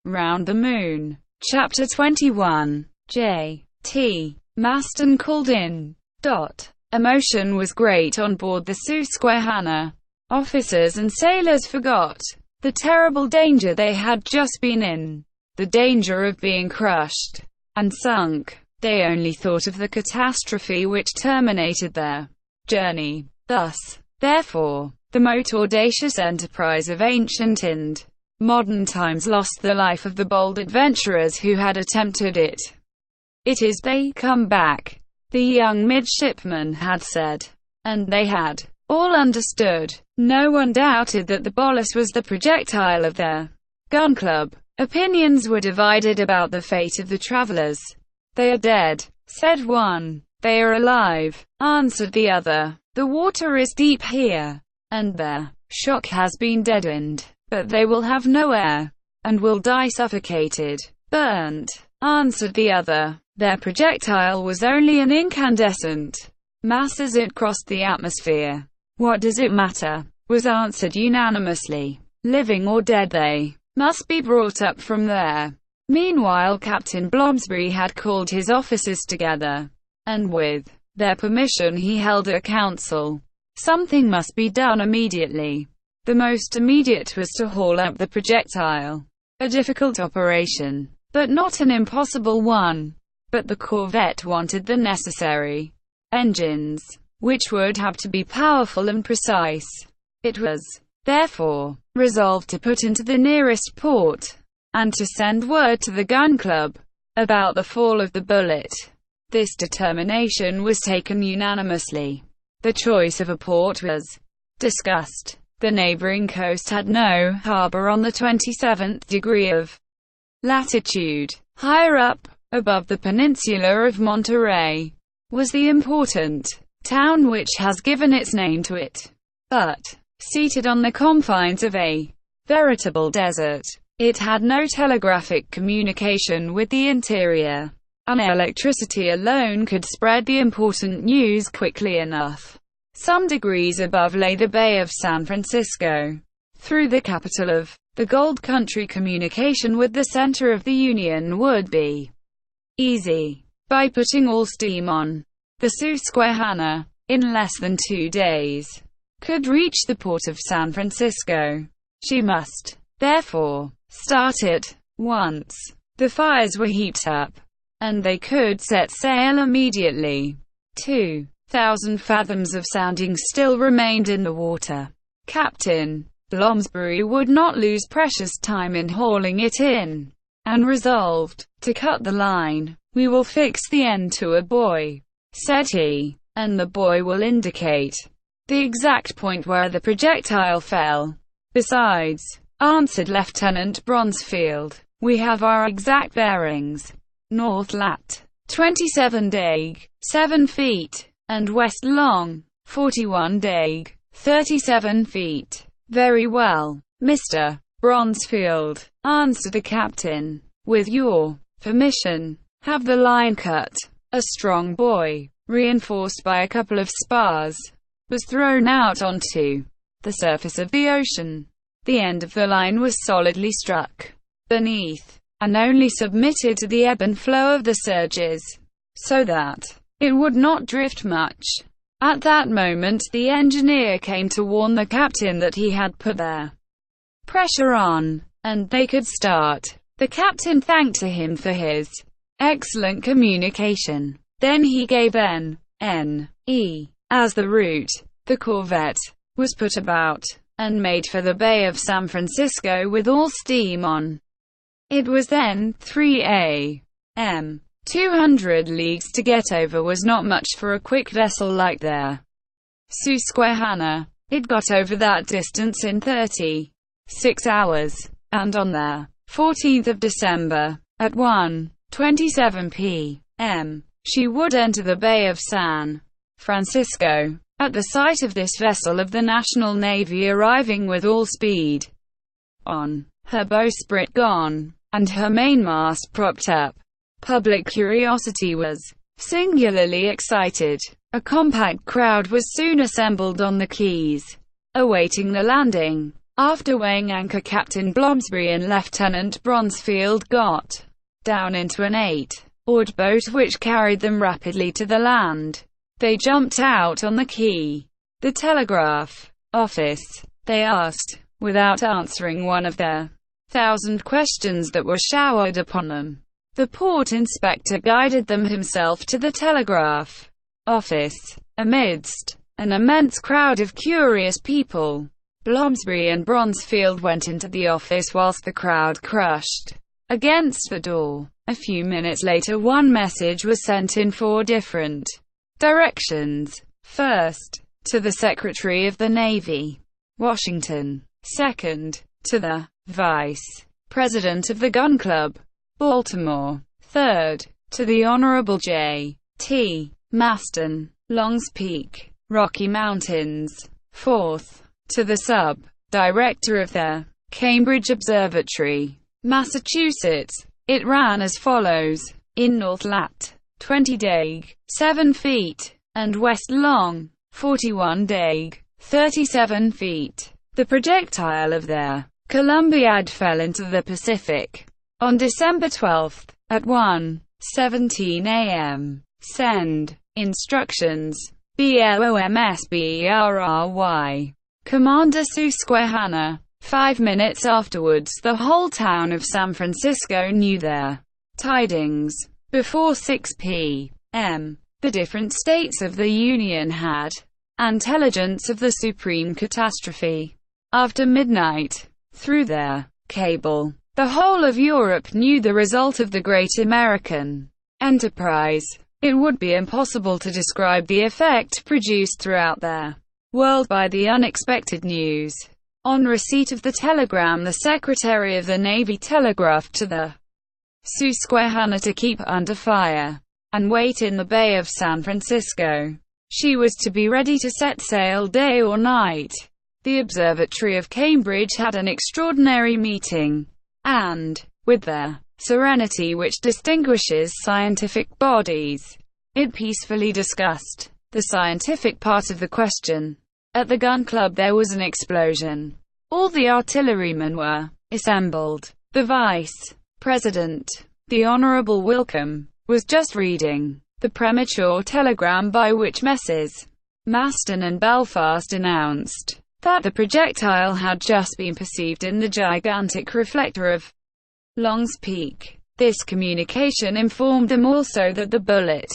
Round the Moon. Chapter 21. J.T. Maston called in. Emotion was great on board the Susquehanna. Officers and sailors forgot the terrible danger they had just been in, the danger of being crushed and sunk. They only thought of the catastrophe which terminated their journey. Thus, therefore, the most audacious enterprise of ancient and modern times lost the life of the bold adventurers who had attempted it. "It is they come back," the young midshipman had said. And they had all understood. No one doubted that the bolus was the projectile of their gun club. Opinions were divided about the fate of the travelers. "They are dead," said one. "They are alive," answered the other. "The water is deep here, and their shock has been deadened, but they will have no air, and will die suffocated." "Burnt," answered the other. "Their projectile was only an incandescent mass as it crossed the atmosphere." "What does it matter?" was answered unanimously. "Living or dead, they must be brought up from there." Meanwhile, Captain Blomsbury had called his officers together, and with their permission he held a council. Something must be done immediately. The most immediate was to haul up the projectile. A difficult operation, but not an impossible one. But the corvette wanted the necessary engines, which would have to be powerful and precise. It was, therefore, resolved to put into the nearest port, and to send word to the gun club about the fall of the bullet. This determination was taken unanimously. The choice of a port was discussed. The neighboring coast had no harbor on the 27th degree of latitude. Higher up, above the peninsula of Monterey, was the important town which has given its name to it. But, seated on the confines of a veritable desert, it had no telegraphic communication with the interior, and electricity alone could spread the important news quickly enough. Some degrees above lay the Bay of San Francisco. Through the capital of the gold country, communication with the center of the Union would be easy. By putting all steam on, the Susquehanna, in less than 2 days, could reach the port of San Francisco. She must, therefore, start at once. The fires were heaped up, and they could set sail immediately. 2,000 fathoms of sounding still remained in the water. Captain Blomsbury would not lose precious time in hauling it in, and resolved to cut the line. "We will fix the end to a buoy," said he, "and the buoy will indicate the exact point where the projectile fell." "Besides," answered Lieutenant Bronsfield, "we have our exact bearings. North lat. 27 deg. 7 feet, and west long. 41 deg. 37 feet. "Very well, Mr. Bronsfield," answered the captain. "With your permission, have the line cut." A strong buoy, reinforced by a couple of spars, was thrown out onto the surface of the ocean. The end of the line was solidly struck beneath, and only submitted to the ebb and flow of the surges, so that it would not drift much. At that moment the engineer came to warn the captain that he had put their pressure on, and they could start. The captain thanked him for his excellent communication. Then he gave N.E. as the route. The corvette was put about, and made for the Bay of San Francisco with all steam on. It was then 3 a.m. 200 leagues to get over was not much for a quick vessel like their Susquehanna. It got over that distance in 36 hours, and on the 14th of December, at 1:27 p.m., she would enter the Bay of San Francisco. At the sight of this vessel of the National Navy arriving with all speed, on her bowsprit gone, and her mainmast propped up, public curiosity was singularly excited. A compact crowd was soon assembled on the quays, awaiting the landing After weighing anchor, Captain Blomsbury and Lieutenant Bronsfield got down into an 8-oared boat which carried them rapidly to the land. They jumped out on the quay. The telegraph office, they asked, without answering one of their 1,000 questions that were showered upon them. The port inspector guided them himself to the telegraph office, amidst an immense crowd of curious people. Blomsbury and Bronsfield went into the office whilst the crowd crushed against the door. A few minutes later, one message was sent in 4 different directions. First, to the Secretary of the Navy, Washington. Second, to the Vice President of the Gun Club, Baltimore. Third, to the Honorable J.T. Maston, Long's Peak, Rocky Mountains. Fourth, to the sub-director of the Cambridge Observatory, Massachusetts. It ran as follows: in north lat. 20 deg. 7 feet, and west long. 41 deg. 37 feet. The projectile of the Columbiad fell into the Pacific on December 12, at 1:17 a.m. Send instructions. BLOMSBERRY. Commander Susquehanna. 5 minutes afterwards, the whole town of San Francisco knew their tidings. Before 6 p.m., the different states of the Union had intelligence of the supreme catastrophe. After midnight, through their cable, the whole of Europe knew the result of the great American enterprise. It would be impossible to describe the effect produced throughout their world by the unexpected news. On receipt of the telegram, the Secretary of the Navy telegraphed to the Susquehanna to keep under fire and wait in the Bay of San Francisco. She was to be ready to set sail day or night. The Observatory of Cambridge had an extraordinary meeting, and, with the serenity which distinguishes scientific bodies, it peacefully discussed the scientific part of the question. At the gun club there was an explosion. All the artillerymen were assembled. The Vice President, the Honorable Wilcome, was just reading the premature telegram by which Messrs. Maston and Belfast announced that the projectile had just been perceived in the gigantic reflector of Long's Peak. This communication informed them also that the bullet,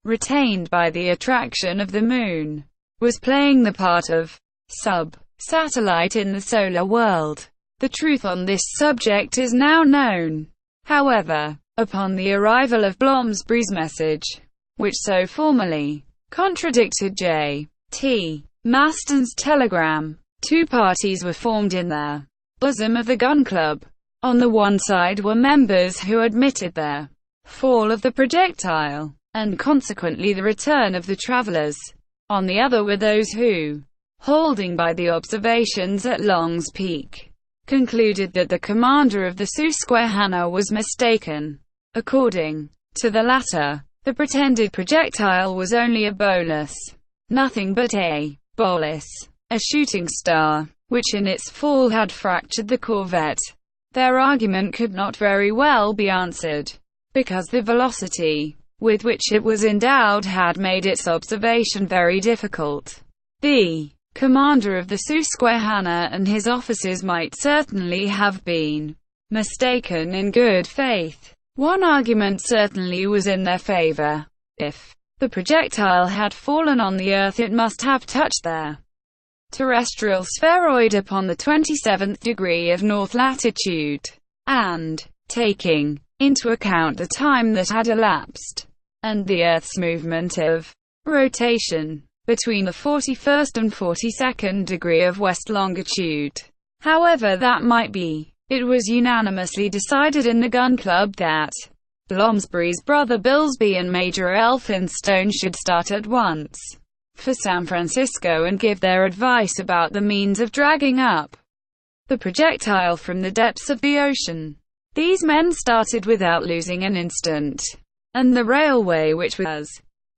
retained by the attraction of the moon, was playing the part of sub-satellite in the solar world. The truth on this subject is now known. However, upon the arrival of Blomsbury's message, which so formally contradicted J.T. Maston's telegram, 2 parties were formed in the bosom of the gun club. On the one side were members who admitted the fall of the projectile, and consequently the return of the travelers. On the other were those who, holding by the observations at Long's Peak, concluded that the commander of the Susquehanna was mistaken. According to the latter, the pretended projectile was only a bolus, nothing but a bolus, a shooting star, which in its fall had fractured the corvette. Their argument could not very well be answered, because the velocity with which it was endowed had made its observation very difficult. The commander of the Susquehanna and his officers might certainly have been mistaken in good faith. One argument certainly was in their favor. If the projectile had fallen on the Earth, it must have touched their terrestrial spheroid upon the 27th degree of north latitude, and, taking into account the time that had elapsed, and the Earth's movement of rotation between the 41st and 42nd degree of west longitude, however that might be, it was unanimously decided in the gun club that Blomsbury's brother Bilsby and Major Elphinstone should start at once for San Francisco and give their advice about the means of dragging up the projectile from the depths of the ocean. These men started without losing an instant, and the railway, which was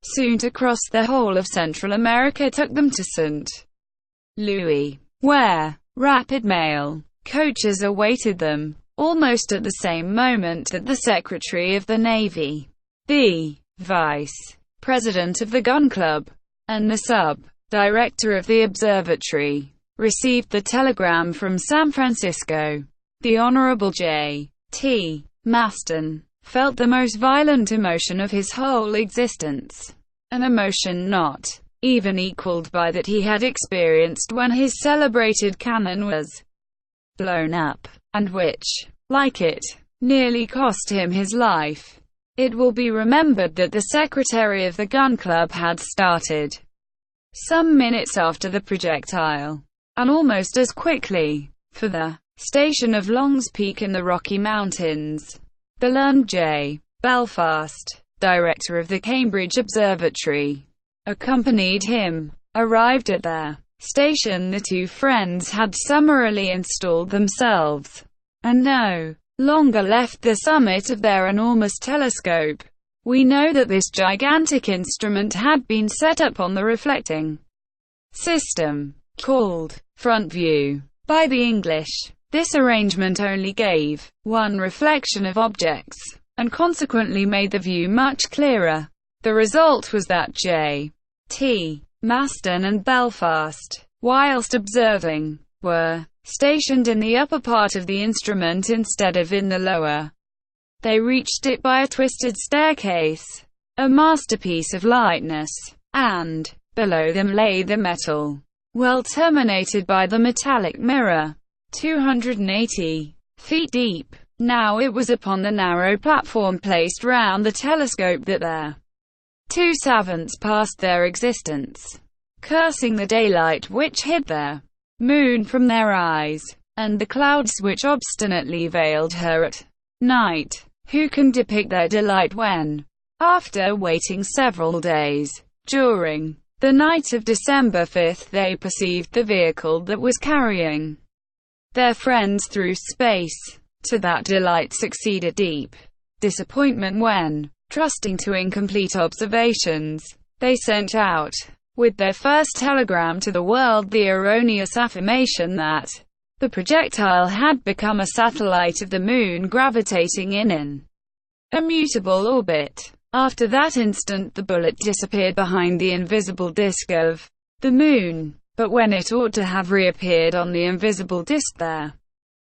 soon to cross the whole of Central America, took them to St. Louis, where rapid mail coaches awaited them, almost at the same moment that the Secretary of the Navy, the Vice President of the Gun Club, and the Sub-Director of the Observatory received the telegram from San Francisco. The Honorable J.T. Maston felt the most violent emotion of his whole existence, an emotion not even equaled by that he had experienced when his celebrated cannon was blown up, and which, like it, nearly cost him his life. It will be remembered that the Secretary of the Gun Club had started some minutes after the projectile, and almost as quickly, for the station of Long's Peak in the Rocky Mountains. The learned J. Belfast, director of the Cambridge Observatory, accompanied him. Arrived at their station, the two friends had summarily installed themselves, and no longer left the summit of their enormous telescope. We know that this gigantic instrument had been set up on the reflecting system, called front view by the English. This arrangement only gave one reflection of objects, and consequently made the view much clearer. The result was that J.T. Maston and Belfast, whilst observing, were stationed in the upper part of the instrument instead of in the lower. They reached it by a twisted staircase, a masterpiece of lightness, and below them lay the metal, well terminated by the metallic mirror, 280 feet deep. Now it was upon the narrow platform placed round the telescope that their two savants passed their existence, cursing the daylight which hid their moon from their eyes, and the clouds which obstinately veiled her at night. Who can depict their delight when, after waiting several days, during the night of December 5, they perceived the vehicle that was carrying their friends through space? To that delight succeeded deep disappointment when, trusting to incomplete observations, they sent out, with their first telegram to the world, the erroneous affirmation that the projectile had become a satellite of the moon gravitating in an immutable orbit. After that instant the bullet disappeared behind the invisible disk of the moon, but when it ought to have reappeared on the invisible disk, there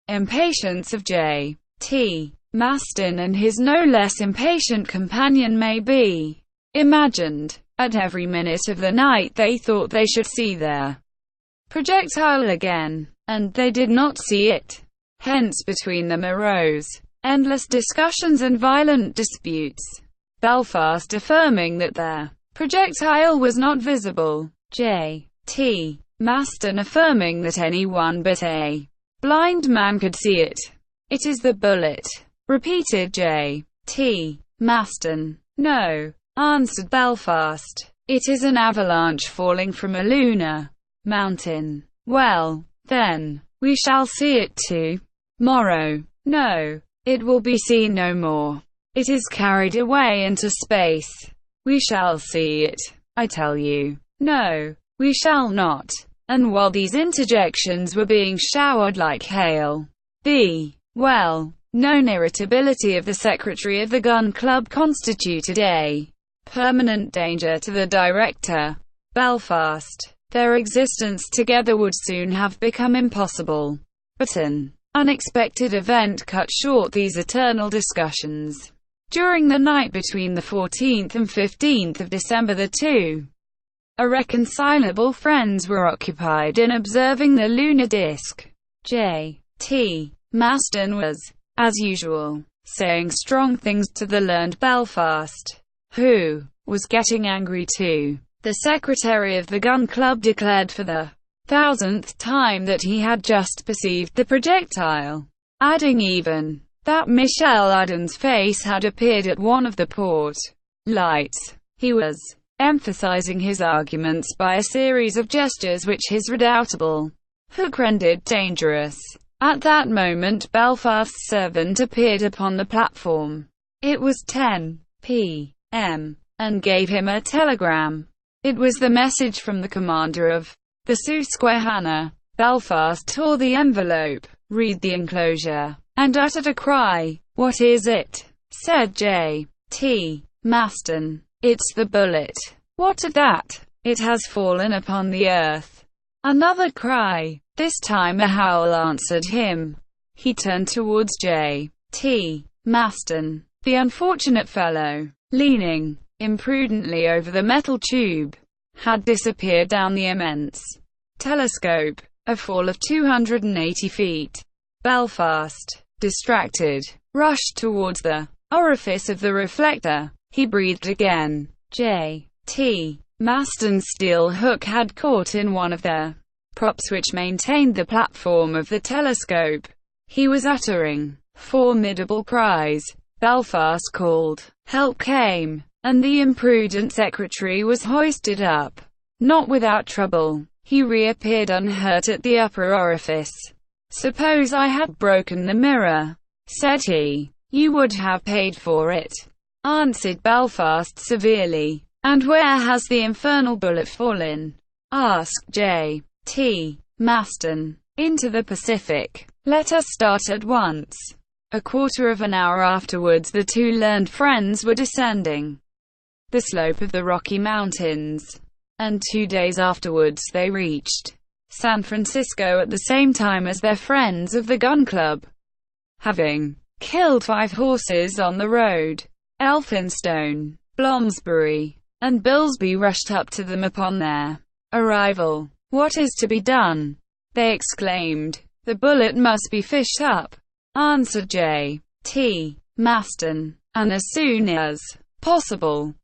impatience of J.T. Maston and his no less impatient companion may be imagined. At every minute of the night they thought they should see their projectile again, and they did not see it. Hence between them arose endless discussions and violent disputes, Belfast affirming that their projectile was not visible, J.T. Maston affirming that anyone but a blind man could see it. "It is the bullet," repeated J.T. Maston. "No," answered Belfast. "It is an avalanche falling from a lunar mountain." "Well, then, we shall see it tomorrow." "No, it will be seen no more. It is carried away into space." "We shall see it, I tell you." "No, we shall not." And while these interjections were being showered like hail, the well-known irritability of the Secretary of the Gun Club constituted a permanent danger to the director, Belfast. Their existence together would soon have become impossible. But an unexpected event cut short these eternal discussions. During the night between the 14th and 15th of December, the two irreconcilable friends were occupied in observing the lunar disk. J.T. Maston was, as usual, saying strong things to the learned Belfast, who was getting angry too. The Secretary of the Gun Club declared for the 1000th time that he had just perceived the projectile, adding even that Michel Ardan's face had appeared at one of the port lights. He was emphasizing his arguments by a series of gestures which his redoubtable hook rendered dangerous. At that moment Belfast's servant appeared upon the platform. It was 10 p.m. and gave him a telegram. It was the message from the commander of the Susquehanna. Belfast tore the envelope, read the enclosure, and uttered a cry. "What is it?" said J.T. Maston. "It's the bullet." "What of that?" "It has fallen upon the earth." Another cry. This time a howl answered him. He turned towards J.T. Maston. The unfortunate fellow, leaning imprudently over the metal tube, had disappeared down the immense telescope, a fall of 280 feet. Belfast, distracted, rushed towards the orifice of the reflector. He breathed again. J.T. Maston's steel hook had caught in one of the props which maintained the platform of the telescope. He was uttering formidable cries. Belfast called. Help came, and the imprudent secretary was hoisted up. Not without trouble. He reappeared unhurt at the upper orifice. "Suppose I had broken the mirror," said he. "You would have paid for it," answered Belfast severely. "And where has the infernal bullet fallen?" asked J.T. Maston. "Into the Pacific. Let us start at once." A quarter of an hour afterwards the two learned friends were descending the slope of the Rocky Mountains, and 2 days afterwards they reached San Francisco at the same time as their friends of the gun club. Having killed 5 horses on the road, Elphinstone, Bloomsbury, and Billsby rushed up to them upon their arrival. "What is to be done?" they exclaimed. "The bullet must be fished up," answered J.T. Maston, "and as soon as possible."